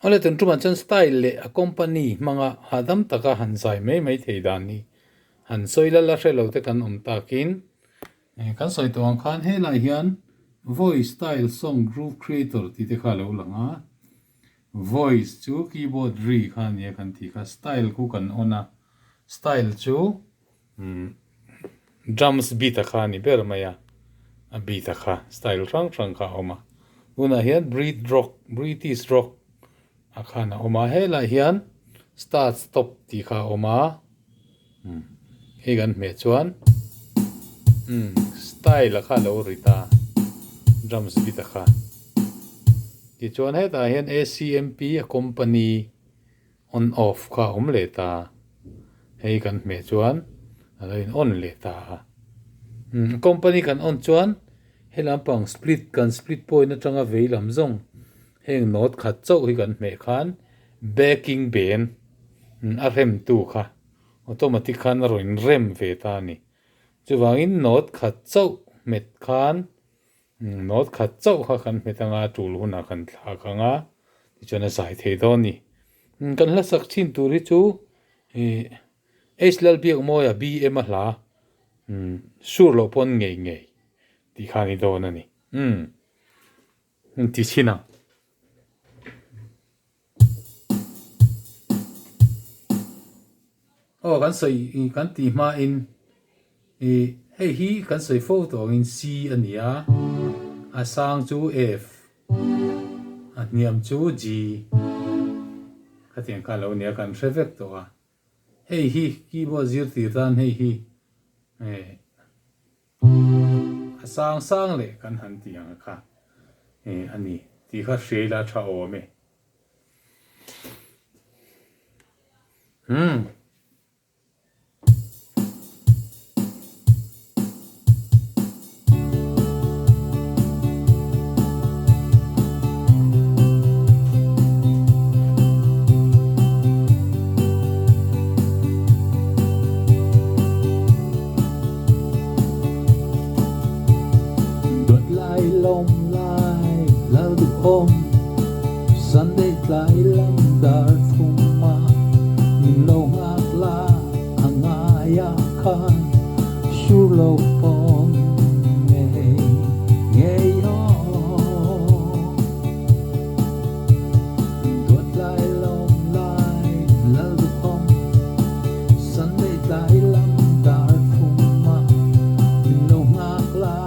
ole ten truman chan style le a company manga hadam taka han sai mai theidan ni han soila la hrelo te kan om takin kan soi to ang khan he lai hian voice style song group creator ti te kha lo langa voice chu keyboard ri khan ye kan ti kha style ku kan ona style chu drums beat a kha ni ber maya a beat a kha style rang kha oma una hian British rock a kha na oma he la hian start stop ti kha oma he gan me chuan style a kha lo rita drums beat a kha ti chuan he ta hian ACMP a company on off kha om le ta hei kan me chuan aloin on le ta company kan on chuan he lampang split point atanga veilam zong heng note khat chau hi kan me khan backing band a rem tu kha automatic khan roin rem ve ta ni chuwangin note khat chau met khan note khat chau kha kan metanga tul huna kan thla khanga ti chona sai thei do ni kan la sak chin turi chu HLB moya BM a hla sur lo pon ngei ti khani do na ni ti china kan soi kan ti ma in hei hi kan soi photo in C ania a sang chu F a niam chu G khatian ka lo nia kan revek to a hei hi keyboard zir ti tan hei hi a sang le kan han ti ang kha ani ti kha shela tha o me Sunday tlai lam dar thuma nin lo ngak la angaya khan shur lo pom nge yo duat lai lom lai lal du pom Sunday tlai lam dar thuma nin lo ngak la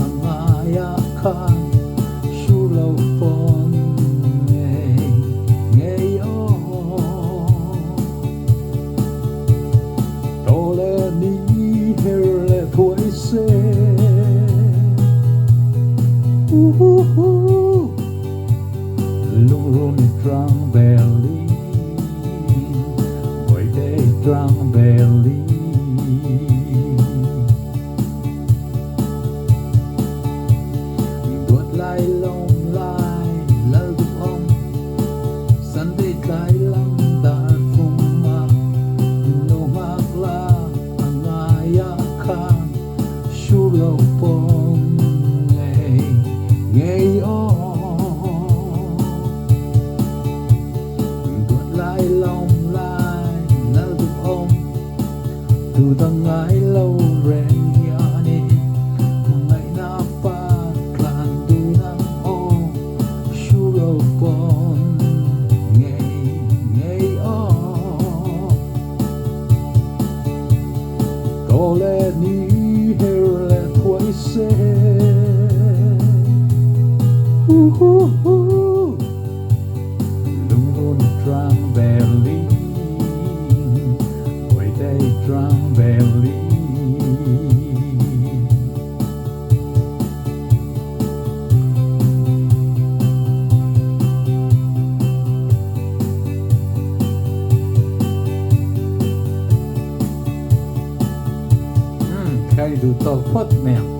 angaya khan shur lo pom Lung run drunk belly, boy day drunk belly. Đuột lai long lai lal du om, Sunday lai lam dar phum ma, lo mak la angaya khan, shu lo pom ngay o. Tu đang ngái lâu ren yani ngày na pa clan tu nang o shuro pon ngay o to le ni her le thoi se lung run drunk belly drunk belly. Khai du to phốt mèo